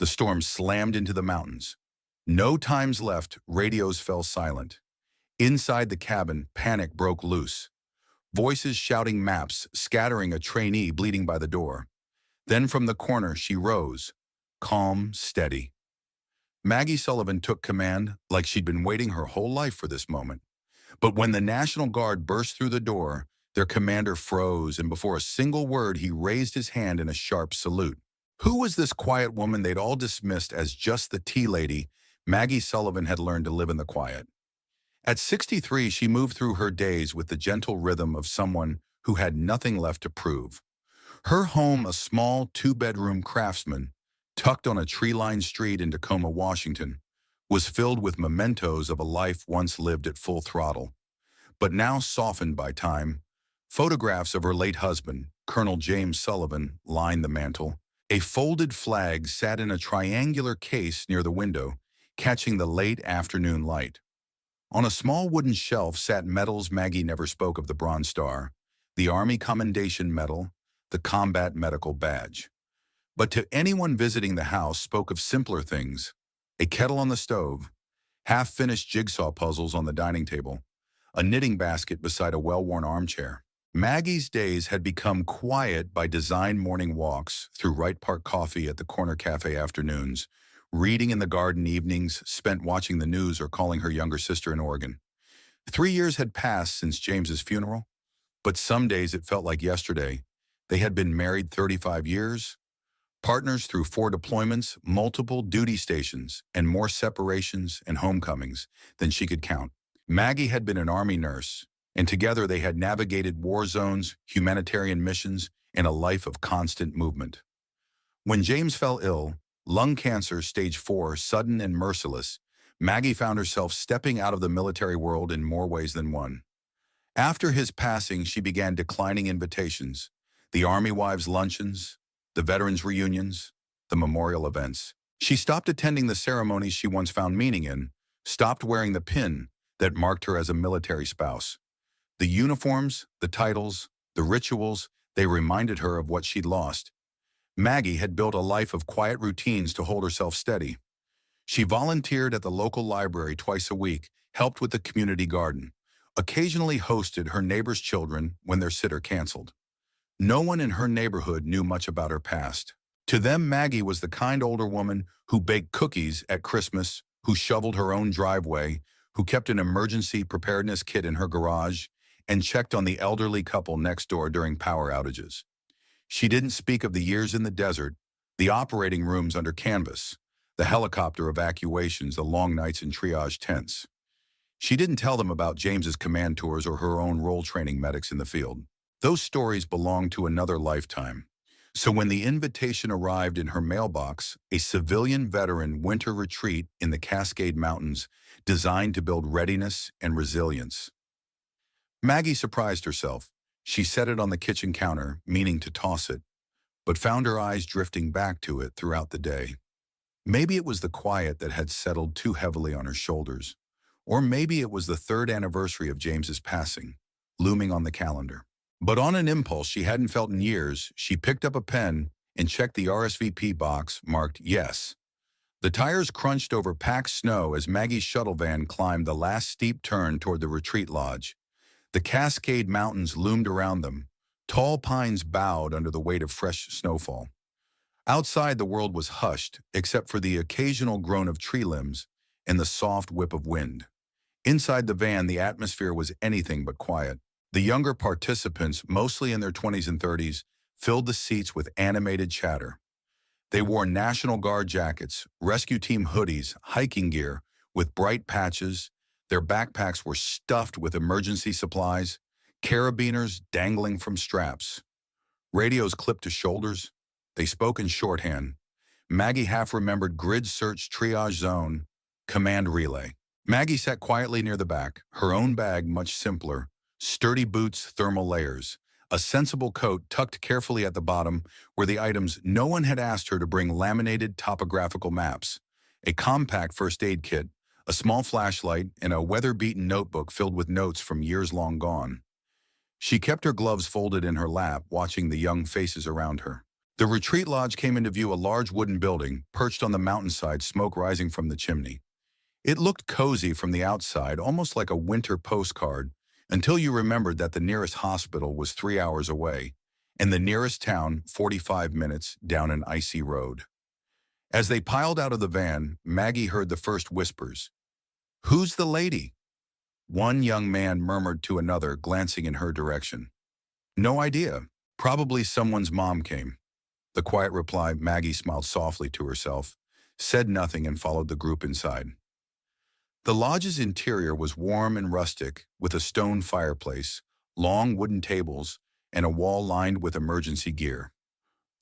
The storm slammed into the mountains. No times left, radios fell silent. Inside the cabin, panic broke loose. Voices shouting maps, scattering a trainee bleeding by the door. Then from the corner, she rose, calm, steady. Maggie Sullivan took command like she'd been waiting her whole life for this moment. But when the National Guard burst through the door, their commander froze, and before a single word, he raised his hand in a sharp salute. Who was this quiet woman they'd all dismissed as just the tea lady? Maggie Sullivan had learned to live in the quiet. At 63, she moved through her days with the gentle rhythm of someone who had nothing left to prove. Her home, a small two-bedroom craftsman, tucked on a tree-lined street in Tacoma, Washington, was filled with mementos of a life once lived at full throttle, but now softened by time. Photographs of her late husband, Colonel James Sullivan, lined the mantel. A folded flag sat in a triangular case near the window, catching the late afternoon light. On a small wooden shelf sat medals. Maggie never spoke of the Bronze Star, the Army Commendation Medal, the Combat Medical Badge. But to anyone visiting the house spoke of simpler things: a kettle on the stove, half-finished jigsaw puzzles on the dining table, a knitting basket beside a well-worn armchair. Maggie's days had become quiet by design: morning walks through Wright Park Coffee at the corner cafe afternoons, reading in the garden evenings spent watching the news or calling her younger sister in Oregon. 3 years had passed since James's funeral, but some days it felt like yesterday. They had been married 35 years, partners through 4 deployments, multiple duty stations, and more separations and homecomings than she could count. Maggie had been an Army nurse, and together they had navigated war zones, humanitarian missions, and a life of constant movement. When James fell ill, lung cancer stage 4, sudden and merciless, Maggie found herself stepping out of the military world in more ways than one. After his passing, she began declining invitations, the Army Wives luncheons, the veterans reunions, the memorial events. She stopped attending the ceremonies she once found meaning in, stopped wearing the pin that marked her as a military spouse. The uniforms, the titles, the rituals, they reminded her of what she'd lost. Maggie had built a life of quiet routines to hold herself steady. She volunteered at the local library twice a week, helped with the community garden, occasionally hosted her neighbors' children when their sitter canceled. No one in her neighborhood knew much about her past. To them, Maggie was the kind older woman who baked cookies at Christmas, who shoveled her own driveway, who kept an emergency preparedness kit in her garage, and checked on the elderly couple next door during power outages. She didn't speak of the years in the desert, the operating rooms under canvas, the helicopter evacuations, the long nights in triage tents. She didn't tell them about James's command tours or her own role training medics in the field. Those stories belonged to another lifetime. So when the invitation arrived in her mailbox, a civilian veteran winter retreat in the Cascade Mountains designed to build readiness and resilience, Maggie surprised herself. She set it on the kitchen counter, meaning to toss it, but found her eyes drifting back to it throughout the day. Maybe it was the quiet that had settled too heavily on her shoulders, or maybe it was the 3rd anniversary of James's passing, looming on the calendar. But on an impulse she hadn't felt in years, she picked up a pen and checked the RSVP box marked yes. The tires crunched over packed snow as Maggie's shuttle van climbed the last steep turn toward the retreat lodge. The Cascade Mountains loomed around them. Tall pines bowed under the weight of fresh snowfall. Outside, the world was hushed, except for the occasional groan of tree limbs and the soft whip of wind. Inside the van, the atmosphere was anything but quiet. The younger participants, mostly in their 20s and 30s, filled the seats with animated chatter. They wore National Guard jackets, rescue team hoodies, hiking gear with bright patches. Their backpacks were stuffed with emergency supplies, carabiners dangling from straps. Radios clipped to shoulders. They spoke in shorthand. Maggie half remembered grid search triage zone, command relay. Maggie sat quietly near the back, her own bag much simpler, sturdy boots, thermal layers, a sensible coat tucked carefully at the bottom where the items no one had asked her to bring: laminated topographical maps, a compact first aid kit, a small flashlight, and a weather-beaten notebook filled with notes from years long gone. She kept her gloves folded in her lap, watching the young faces around her. The retreat lodge came into view, a large wooden building perched on the mountainside, smoke rising from the chimney. It looked cozy from the outside, almost like a winter postcard, until you remembered that the nearest hospital was 3 hours away, and the nearest town 45 minutes down an icy road. As they piled out of the van, Maggie heard the first whispers. "Who's the lady?" One young man murmured to another, glancing in her direction. "No idea. Probably someone's mom came." The quiet reply. Maggie smiled softly to herself, said nothing, and followed the group inside. The lodge's interior was warm and rustic, with a stone fireplace, long wooden tables, and a wall lined with emergency gear.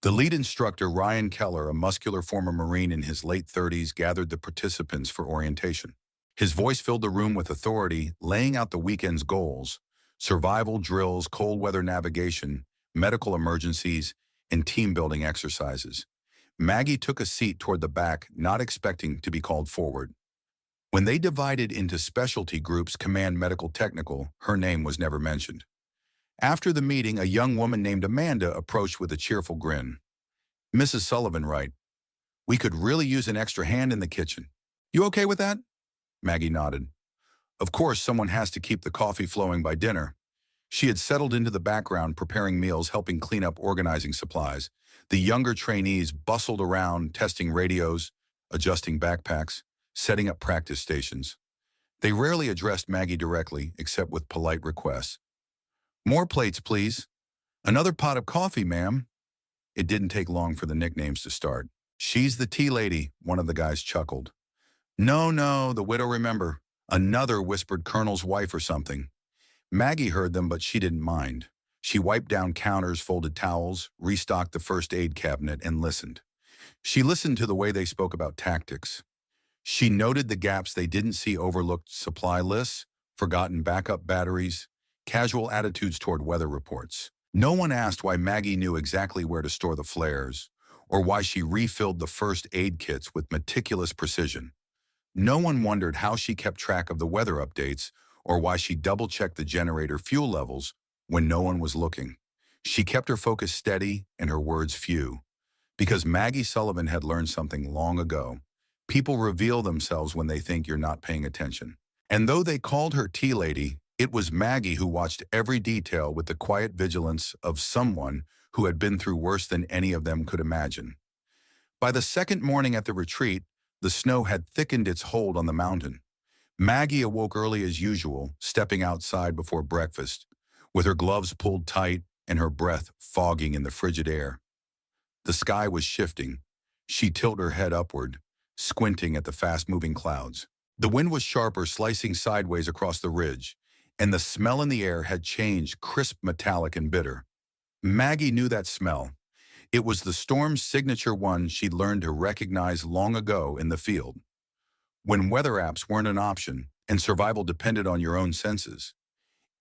The lead instructor, Ryan Keller, a muscular former Marine in his late 30s, gathered the participants for orientation. His voice filled the room with authority, laying out the weekend's goals: survival drills, cold weather navigation, medical emergencies, and team-building exercises. Maggie took a seat toward the back, not expecting to be called forward. When they divided into specialty groups, command, medical, technical, her name was never mentioned. After the meeting, a young woman named Amanda approached with a cheerful grin. "Mrs. Sullivan, right? We could really use an extra hand in the kitchen. You okay with that?" Maggie nodded. Of course, someone has to keep the coffee flowing by dinner. She had settled into the background, preparing meals, helping clean up, organizing supplies. The younger trainees bustled around, testing radios, adjusting backpacks, setting up practice stations. They rarely addressed Maggie directly, except with polite requests. "More plates, please. Another pot of coffee, ma'am." It didn't take long for the nicknames to start. "She's the tea lady," one of the guys chuckled. "No, no, the widow, remember." Another whispered, "Colonel's wife or something." Maggie heard them, but she didn't mind. She wiped down counters, folded towels, restocked the first aid cabinet, and listened. She listened to the way they spoke about tactics. She noted the gaps they didn't see, overlooked supply lists, forgotten backup batteries, casual attitudes toward weather reports. No one asked why Maggie knew exactly where to store the flares, or why she refilled the first aid kits with meticulous precision. No one wondered how she kept track of the weather updates, or why she double-checked the generator fuel levels when no one was looking. She kept her focus steady and her words few, because Maggie Sullivan had learned something long ago. People reveal themselves when they think you're not paying attention. And though they called her tea lady, it was Maggie who watched every detail with the quiet vigilance of someone who had been through worse than any of them could imagine. By the second morning at the retreat, the snow had thickened its hold on the mountain. Maggie awoke early as usual, stepping outside before breakfast, with her gloves pulled tight and her breath fogging in the frigid air. The sky was shifting. She tilted her head upward, squinting at the fast-moving clouds. The wind was sharper, slicing sideways across the ridge, and the smell in the air had changed, crisp, metallic, and bitter. Maggie knew that smell. It was the storm's signature, one she'd learned to recognize long ago in the field. When weather apps weren't an option and survival depended on your own senses.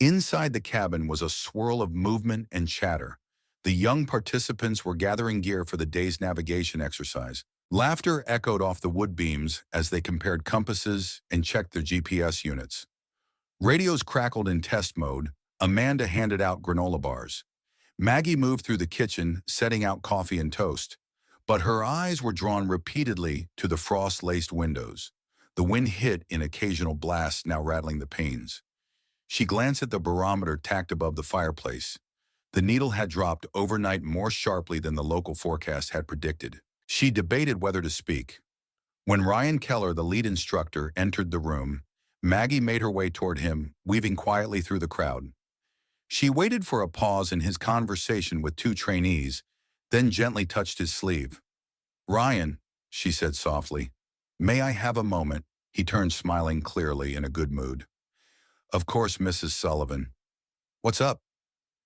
Inside the cabin was a swirl of movement and chatter. The young participants were gathering gear for the day's navigation exercise. Laughter echoed off the wood beams as they compared compasses and checked their GPS units. Radios crackled in test mode. Amanda handed out granola bars. Maggie moved through the kitchen, setting out coffee and toast. But her eyes were drawn repeatedly to the frost-laced windows. The wind hit in occasional blasts, now rattling the panes. She glanced at the barometer tacked above the fireplace. The needle had dropped overnight more sharply than the local forecast had predicted. She debated whether to speak. When Ryan Keller, the lead instructor, entered the room, Maggie made her way toward him, weaving quietly through the crowd. She waited for a pause in his conversation with two trainees, then gently touched his sleeve. "Ryan," she said softly, "may I have a moment?" He turned, smiling clearly, in a good mood. "Of course, Mrs. Sullivan." "What's up?"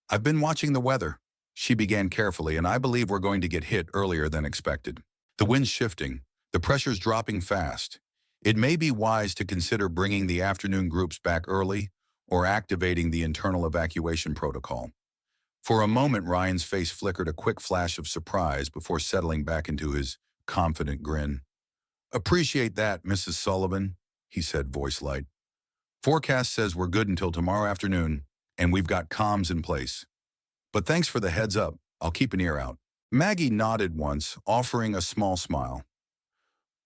"I've been watching the weather," she began carefully, "and I believe we're going to get hit earlier than expected. The wind's shifting, the pressure's dropping fast. It may be wise to consider bringing the afternoon groups back early or activating the internal evacuation protocol." For a moment, Ryan's face flickered a quick flash of surprise before settling back into his confident grin. "Appreciate that, Mrs. Sullivan," he said, voice light. "Forecast says we're good until tomorrow afternoon, and we've got comms in place. But thanks for the heads up. I'll keep an ear out." Maggie nodded once, offering a small smile.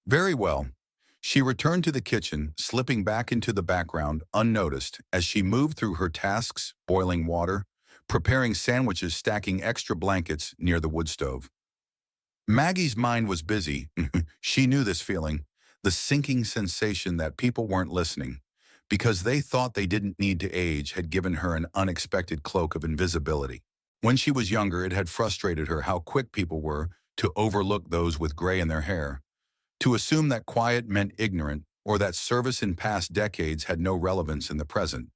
Very well. She returned to the kitchen, slipping back into the background unnoticed as she moved through her tasks, boiling water, preparing sandwiches, stacking extra blankets near the wood stove. Maggie's mind was busy. She knew this feeling, the sinking sensation that people weren't listening, because they thought they didn't need to age had given her an unexpected cloak of invisibility. When she was younger, it had frustrated her how quick people were to overlook those with gray in their hair, to assume that quiet meant ignorant or that service in past decades had no relevance in the present.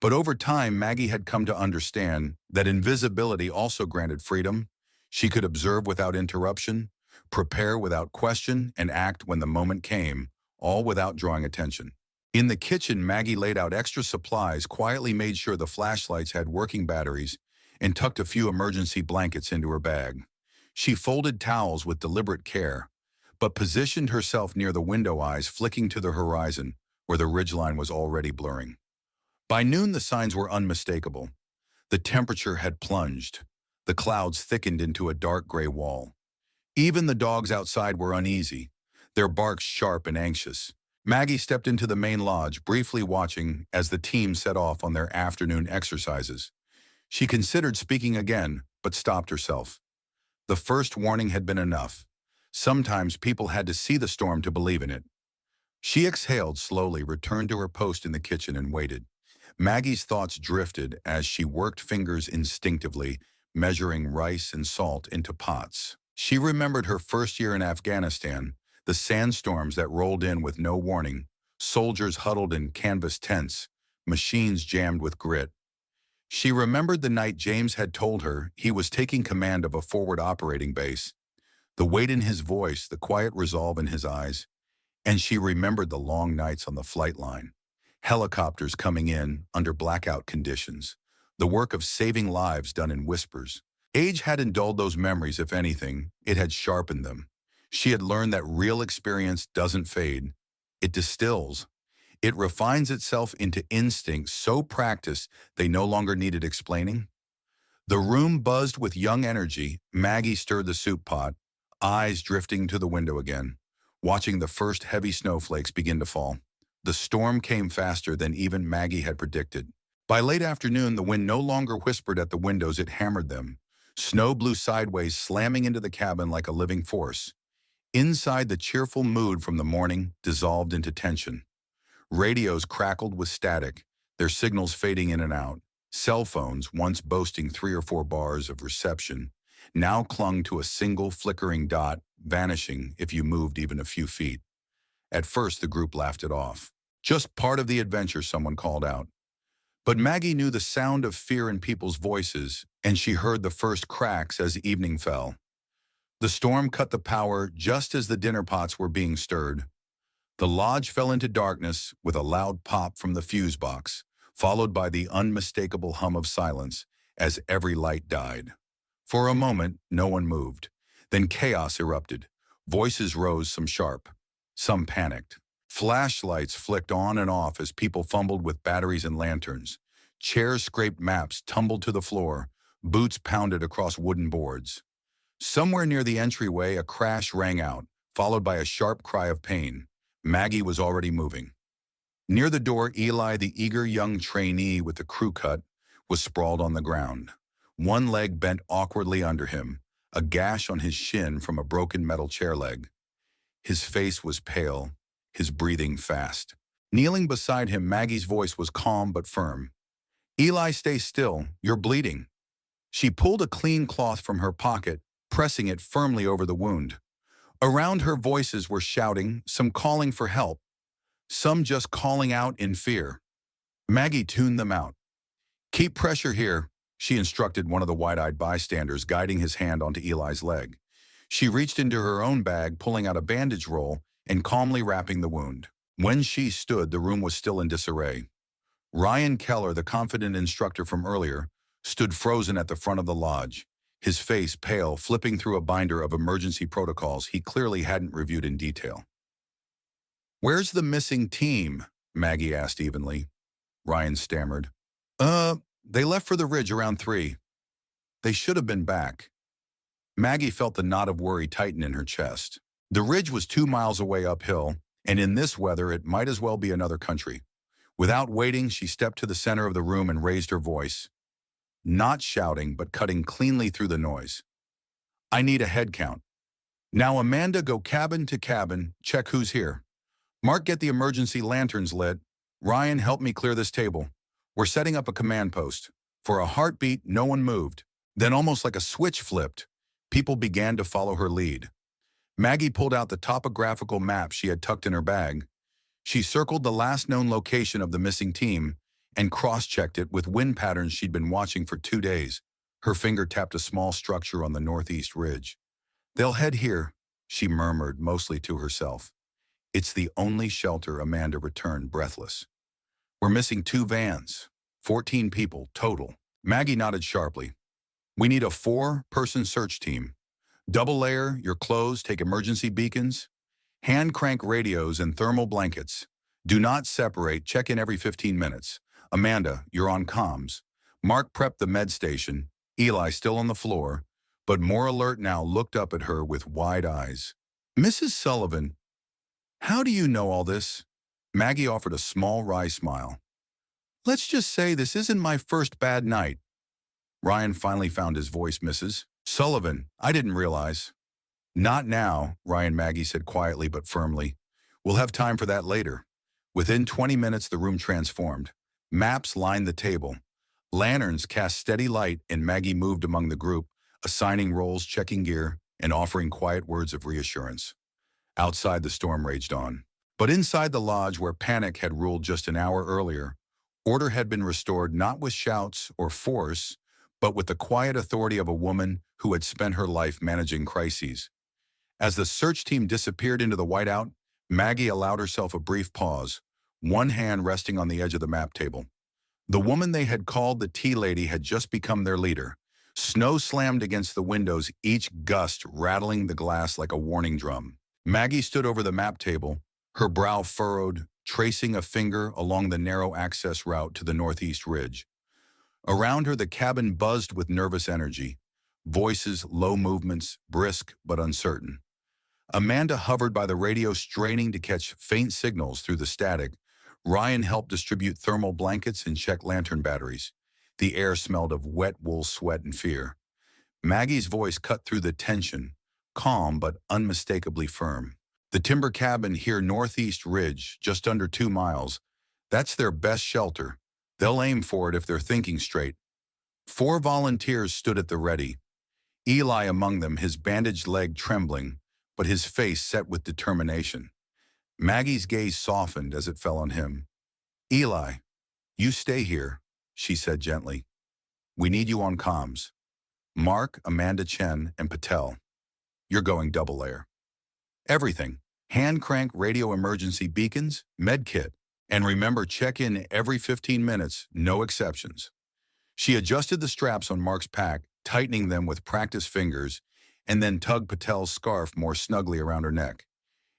But over time, Maggie had come to understand that invisibility also granted freedom. She could observe without interruption, prepare without question, and act when the moment came, all without drawing attention. In the kitchen, Maggie laid out extra supplies, quietly made sure the flashlights had working batteries, and tucked a few emergency blankets into her bag. She folded towels with deliberate care, but positioned herself near the window, eyes flicking to the horizon, where the ridgeline was already blurring. By noon, the signs were unmistakable. The temperature had plunged. The clouds thickened into a dark gray wall. Even the dogs outside were uneasy, their barks sharp and anxious. Maggie stepped into the main lodge, briefly watching as the team set off on their afternoon exercises. She considered speaking again, but stopped herself. The first warning had been enough. Sometimes people had to see the storm to believe in it. She exhaled slowly, returned to her post in the kitchen, and waited. Maggie's thoughts drifted as she worked fingers instinctively, measuring rice and salt into pots. She remembered her first year in Afghanistan, the sandstorms that rolled in with no warning, soldiers huddled in canvas tents, machines jammed with grit. She remembered the night James had told her he was taking command of a forward operating base, the weight in his voice, the quiet resolve in his eyes, and she remembered the long nights on the flight line, helicopters coming in under blackout conditions, the work of saving lives done in whispers. Age hadn't dulled those memories. If anything, it had sharpened them. She had learned that real experience doesn't fade. It distills. It refines itself into instincts so practiced they no longer needed explaining. The room buzzed with young energy. Maggie stirred the soup pot, eyes drifting to the window again, watching the first heavy snowflakes begin to fall. The storm came faster than even Maggie had predicted. By late afternoon, the wind no longer whispered at the windows, it hammered them. Snow blew sideways, slamming into the cabin like a living force. Inside, the cheerful mood from the morning dissolved into tension. Radios crackled with static, their signals fading in and out. Cell phones, once boasting 3 or 4 bars of reception, now clung to a single flickering dot, vanishing if you moved even a few feet. At first, the group laughed it off. Just part of the adventure, someone called out. But Maggie knew the sound of fear in people's voices, and she heard the first cracks as evening fell. The storm cut the power just as the dinner pots were being stirred. The lodge fell into darkness with a loud pop from the fuse box, followed by the unmistakable hum of silence as every light died. For a moment, no one moved. Then chaos erupted. Voices rose, some sharp, some panicked. Flashlights flicked on and off as people fumbled with batteries and lanterns. Chairs scraped, maps tumbled to the floor, boots pounded across wooden boards. Somewhere near the entryway, a crash rang out, followed by a sharp cry of pain. Maggie was already moving. Near the door, Eli, the eager young trainee with the crew cut, was sprawled on the ground. One leg bent awkwardly under him, a gash on his shin from a broken metal chair leg. His face was pale, his breathing fast. Kneeling beside him, Maggie's voice was calm but firm. "Eli, stay still. You're bleeding." She pulled a clean cloth from her pocket, pressing it firmly over the wound. Around her, voices were shouting, some calling for help, some just calling out in fear. Maggie tuned them out. "Keep pressure here," she instructed one of the wide-eyed bystanders, guiding his hand onto Eli's leg. She reached into her own bag, pulling out a bandage roll and calmly wrapping the wound. When she stood, the room was still in disarray. Ryan Keller, the confident instructor from earlier, stood frozen at the front of the lodge, his face pale, flipping through a binder of emergency protocols he clearly hadn't reviewed in detail. "Where's the missing team?" Maggie asked evenly. Ryan stammered. They left for the ridge around 3. They should have been back." Maggie felt the knot of worry tighten in her chest. The ridge was 2 miles away uphill, and in this weather it might as well be another country. Without waiting, she stepped to the center of the room and raised her voice, not shouting but cutting cleanly through the noise. I need a head count. Now Amanda, go cabin to cabin, check who's here. Mark, get the emergency lanterns lit. Ryan, help me clear this table. We're setting up a command post. For a heartbeat, no one moved. Then almost like a switch flipped, people began to follow her lead. Maggie pulled out the topographical map she had tucked in her bag. She circled the last known location of the missing team and cross-checked it with wind patterns she'd been watching for 2 days. Her finger tapped a small structure on the northeast ridge. They'll head here, she murmured, mostly to herself. It's the only shelter. Amanda returned, breathless. We're missing 2 vans, 14 people total. Maggie nodded sharply. We need a 4-person search team. Double layer your clothes, take emergency beacons, hand crank radios and thermal blankets. Do not separate, check in every 15 minutes. Amanda, you're on comms. Mark prepped the med station. Eli, still on the floor, but more alert now, looked up at her with wide eyes. Mrs. Sullivan, how do you know all this? Maggie offered a small wry smile. Let's just say this isn't my first bad night. Ryan finally found his voice. Mrs. Sullivan, I didn't realize. Not now, Ryan, Maggie said quietly but firmly. We'll have time for that later. Within 20 minutes, the room transformed. Maps lined the table. Lanterns cast steady light, and Maggie moved among the group, assigning roles, checking gear, and offering quiet words of reassurance. Outside, the storm raged on. But inside the lodge, where panic had ruled just an hour earlier, order had been restored not with shouts or force, but with the quiet authority of a woman who had spent her life managing crises. As the search team disappeared into the whiteout, Maggie allowed herself a brief pause, one hand resting on the edge of the map table. The woman they had called the Tea Lady had just become their leader. Snow slammed against the windows, each gust rattling the glass like a warning drum. Maggie stood over the map table, her brow furrowed, tracing a finger along the narrow access route to the northeast ridge. Around her, the cabin buzzed with nervous energy, voices, low movements, brisk but uncertain. Amanda hovered by the radio, straining to catch faint signals through the static. Ryan helped distribute thermal blankets and check lantern batteries. The air smelled of wet wool, sweat, and fear. Maggie's voice cut through the tension, calm but unmistakably firm. The timber cabin here, northeast ridge, just under 2 miles. That's their best shelter. They'll aim for it if they're thinking straight. 4 volunteers stood at the ready. Eli among them, his bandaged leg trembling, but his face set with determination. Maggie's gaze softened as it fell on him. Eli, you stay here, she said gently. We need you on comms. Mark, Amanda, Chen, and Patel. You're going double layer. Everything. Hand crank radio emergency beacons, med kit. And remember, check in every 15 minutes, no exceptions. She adjusted the straps on Mark's pack, tightening them with practiced fingers, and then tugged Patel's scarf more snugly around her neck.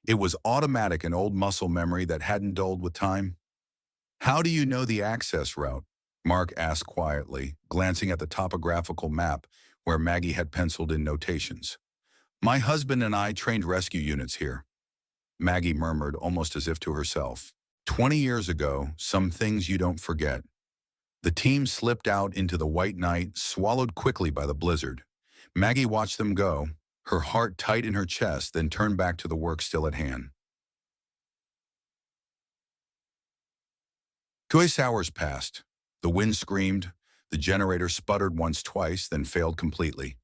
It was automatic, an old muscle memory that hadn't dulled with time. How do you know the access route? Mark asked quietly, glancing at the topographical map where Maggie had penciled in notations. My husband and I trained rescue units here, Maggie murmured, almost as if to herself. 20 years ago, some things you don't forget. The team slipped out into the white night, swallowed quickly by the blizzard. Maggie watched them go, her heart tight in her chest, then turned back to the work still at hand. 2 hours passed. The wind screamed. The generator sputtered once, twice, then failed completely.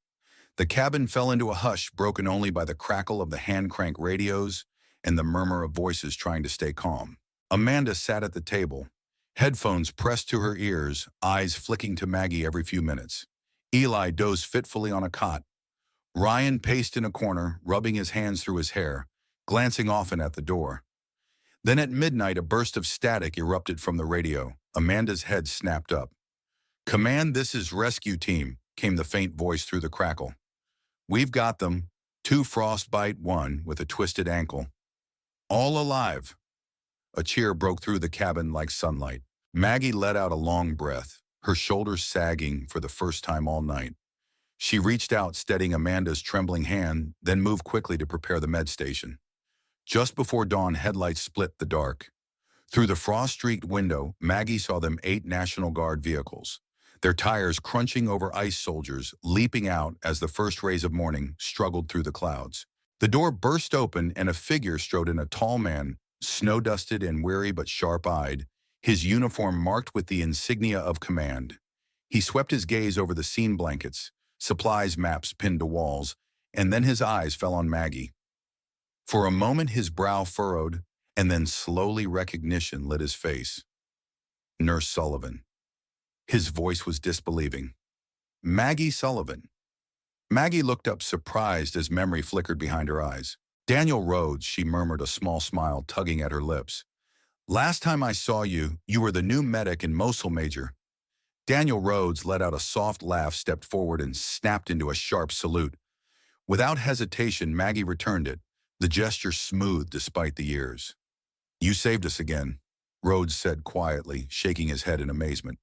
The cabin fell into a hush, broken only by the crackle of the hand-crank radios and the murmur of voices trying to stay calm. Amanda sat at the table, headphones pressed to her ears, eyes flicking to Maggie every few minutes. Eli dozed fitfully on a cot. Ryan paced in a corner, rubbing his hands through his hair, glancing often at the door. Then at midnight, a burst of static erupted from the radio. Amanda's head snapped up. Command, this is rescue team, came the faint voice through the crackle. We've got them. 2 frostbite, 1 with a twisted ankle. All alive. A cheer broke through the cabin like sunlight. Maggie let out a long breath, her shoulders sagging for the first time all night. She reached out, steadying Amanda's trembling hand, then moved quickly to prepare the med station. Just before dawn, headlights split the dark. Through the frost-streaked window, Maggie saw them 8 National Guard vehicles, their tires crunching over ice soldiers, leaping out as the first rays of morning struggled through the clouds. The door burst open and a figure strode in, a tall man, snow-dusted and weary but sharp-eyed, his uniform marked with the insignia of command. He swept his gaze over the scene blankets, supplies maps pinned to walls, and then his eyes fell on Maggie. For a moment his brow furrowed, and then slowly recognition lit his face. Nurse Sullivan. His voice was disbelieving. Maggie Sullivan. Maggie looked up surprised as memory flickered behind her eyes. Daniel Rhodes, she murmured, a small smile tugging at her lips. Last time I saw you, you were the new medic in Mosul, Major. Daniel Rhodes let out a soft laugh, stepped forward, and snapped into a sharp salute. Without hesitation, Maggie returned it, the gesture smooth despite the years. You saved us again, Rhodes said quietly, shaking his head in amazement.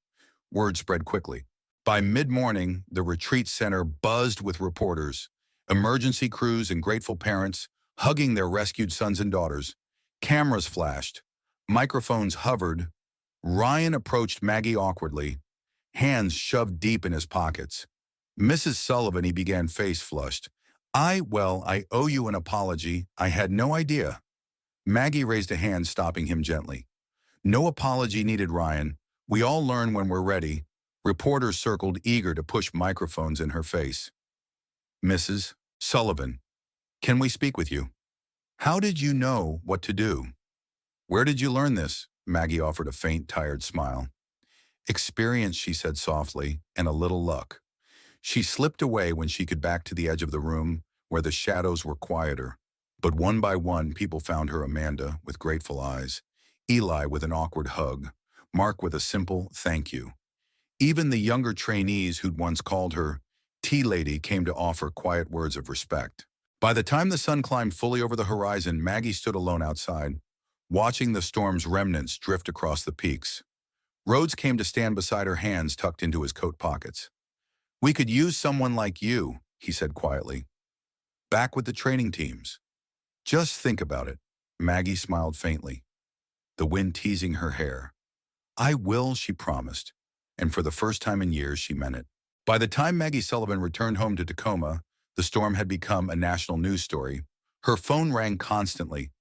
Word spread quickly. By mid-morning, the retreat center buzzed with reporters, emergency crews and grateful parents hugging their rescued sons and daughters. Cameras flashed. Microphones hovered. Ryan approached Maggie awkwardly, hands shoved deep in his pockets. Mrs. Sullivan, he began, face flushed. I owe you an apology. I had no idea. Maggie raised a hand, stopping him gently. No apology needed, Ryan. We all learn when we're ready. Reporters circled, eager to push microphones in her face. Mrs. Sullivan, can we speak with you? How did you know what to do? Where did you learn this? Maggie offered a faint, tired smile. Experience, she said softly, and a little luck. She slipped away when she could back to the edge of the room where the shadows were quieter. But one by one, people found her: Amanda with grateful eyes, Eli with an awkward hug, Mark with a simple thank you. Even the younger trainees who'd once called her Tea Lady came to offer quiet words of respect. By the time the sun climbed fully over the horizon, Maggie stood alone outside, watching the storm's remnants drift across the peaks. Rhodes came to stand beside her, hands tucked into his coat pockets. We could use someone like you, he said quietly. Back with the training teams. Just think about it. Maggie smiled faintly, the wind teasing her hair. I will, she promised, and for the first time in years, she meant it. By the time Maggie Sullivan returned home to Tacoma, the storm had become a national news story. Her phone rang constantly.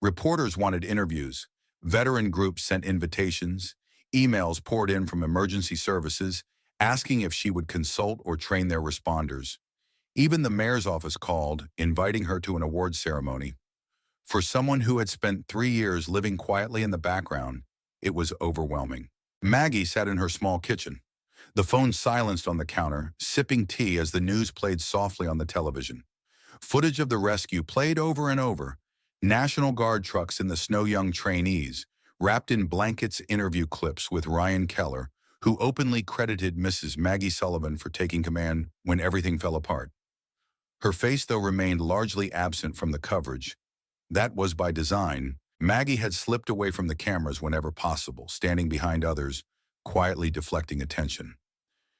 Reporters wanted interviews. Veteran groups sent invitations. Emails poured in from emergency services, asking if she would consult or train their responders. Even the mayor's office called, inviting her to an awards ceremony. For someone who had spent 3 years living quietly in the background, it was overwhelming. Maggie sat in her small kitchen, the phone silenced on the counter, sipping tea as the news played softly on the television. Footage of the rescue played over and over. National Guard trucks and the snow-young trainees, wrapped in blankets, interview clips with Ryan Keller, who openly credited Mrs. Maggie Sullivan for taking command when everything fell apart. Her face, though, remained largely absent from the coverage. That was by design. Maggie had slipped away from the cameras whenever possible, standing behind others, quietly deflecting attention.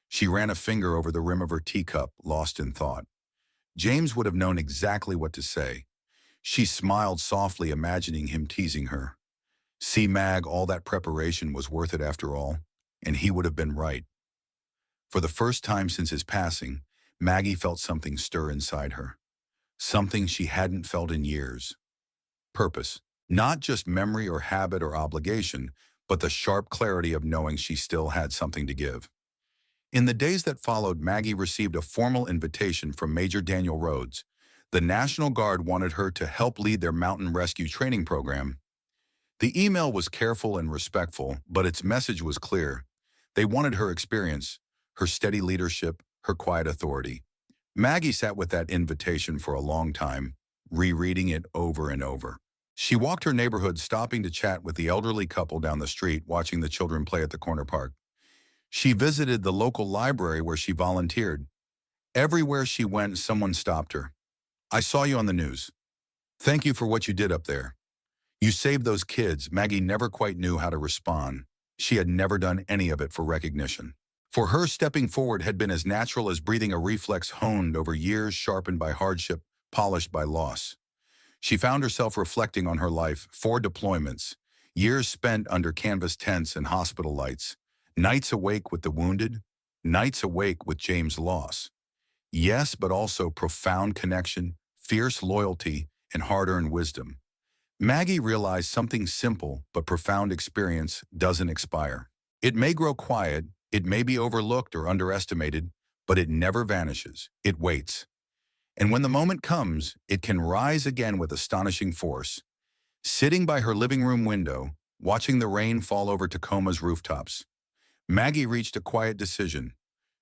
She ran a finger over the rim of her teacup, lost in thought. James would have known exactly what to say. She smiled softly, imagining him teasing her. See, Mag, all that preparation was worth it after all, and he would have been right. For the first time since his passing, Maggie felt something stir inside her. Something she hadn't felt in years. Purpose. Not just memory or habit or obligation, but the sharp clarity of knowing she still had something to give. In the days that followed, Maggie received a formal invitation from Major Daniel Rhodes. The National Guard wanted her to help lead their mountain rescue training program. The email was careful and respectful, but its message was clear. They wanted her experience, her steady leadership, her quiet authority. Maggie sat with that invitation for a long time, rereading it over and over. She walked her neighborhood, stopping to chat with the elderly couple down the street, watching the children play at the corner park. She visited the local library where she volunteered. Everywhere she went, someone stopped her. I saw you on the news. Thank you for what you did up there. You saved those kids. Maggie never quite knew how to respond. She had never done any of it for recognition. For her, stepping forward had been as natural as breathing, a reflex honed over years, sharpened by hardship, polished by loss. She found herself reflecting on her life: 4 deployments, years spent under canvas tents and hospital lights, nights awake with the wounded, nights awake with James' loss. Yes, but also profound connection, fierce loyalty, and hard-earned wisdom. Maggie realized something: simple but profound experience doesn't expire. It may grow quiet, it may be overlooked or underestimated, but it never vanishes. It waits. And when the moment comes, it can rise again with astonishing force. Sitting by her living room window, watching the rain fall over Tacoma's rooftops, Maggie reached a quiet decision.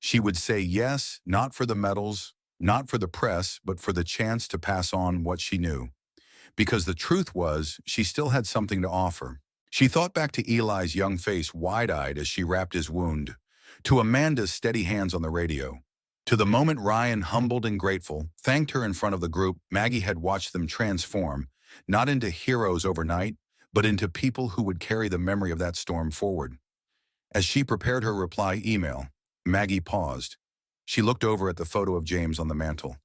She would say yes, not for the medals, not for the press, but for the chance to pass on what she knew. Because the truth was, she still had something to offer. She thought back to Eli's young face, wide-eyed as she wrapped his wound, to Amanda's steady hands on the radio, to the moment Ryan, humbled and grateful, thanked her in front of the group. Maggie had watched them transform, not into heroes overnight, but into people who would carry the memory of that storm forward. As she prepared her reply email, Maggie paused. She looked over at the photo of James on the mantel.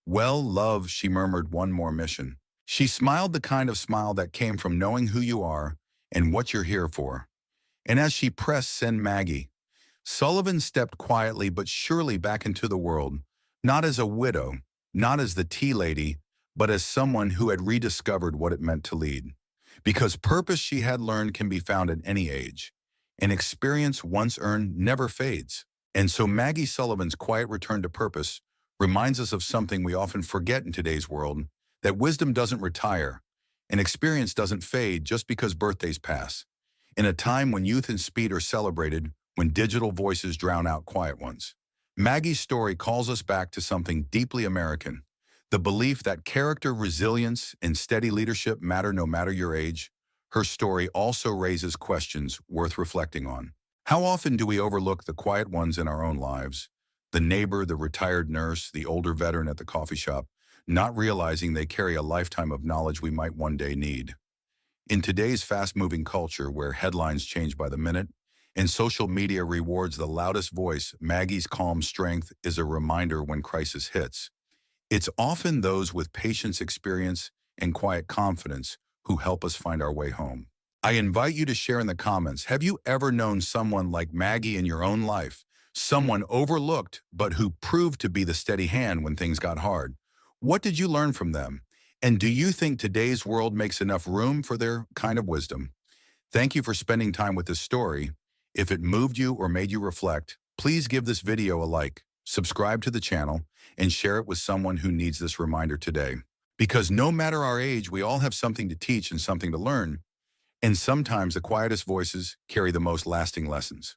"Well, love," she murmured, "one more mission." She smiled, the kind of smile that came from knowing who you are and what you're here for. And as she pressed send, Maggie, Sullivan stepped quietly but surely back into the world, not as a widow, not as the tea lady, but as someone who had rediscovered what it meant to lead. Because purpose, she had learned, can be found at any age. And experience once earned never fades. And so Maggie Sullivan's quiet return to purpose reminds us of something we often forget in today's world: that wisdom doesn't retire, and experience doesn't fade just because birthdays pass. In a time when youth and speed are celebrated, when digital voices drown out quiet ones, Maggie's story calls us back to something deeply American: the belief that character, resilience, and steady leadership matter no matter your age. Her story also raises questions worth reflecting on. How often do we overlook the quiet ones in our own lives? The neighbor, the retired nurse, the older veteran at the coffee shop, not realizing they carry a lifetime of knowledge we might one day need. In today's fast-moving culture, where headlines change by the minute and social media rewards the loudest voice, Maggie's calm strength is a reminder: when crisis hits, it's often those with patience, experience, and quiet confidence who help us find our way home. I invite you to share in the comments: have you ever known someone like Maggie in your own life? Someone overlooked, but who proved to be the steady hand when things got hard? What did you learn from them? And do you think today's world makes enough room for their kind of wisdom? Thank you for spending time with this story. If it moved you or made you reflect, please give this video a like, subscribe to the channel, and share it with someone who needs this reminder today. Because no matter our age, we all have something to teach and something to learn, and sometimes the quietest voices carry the most lasting lessons.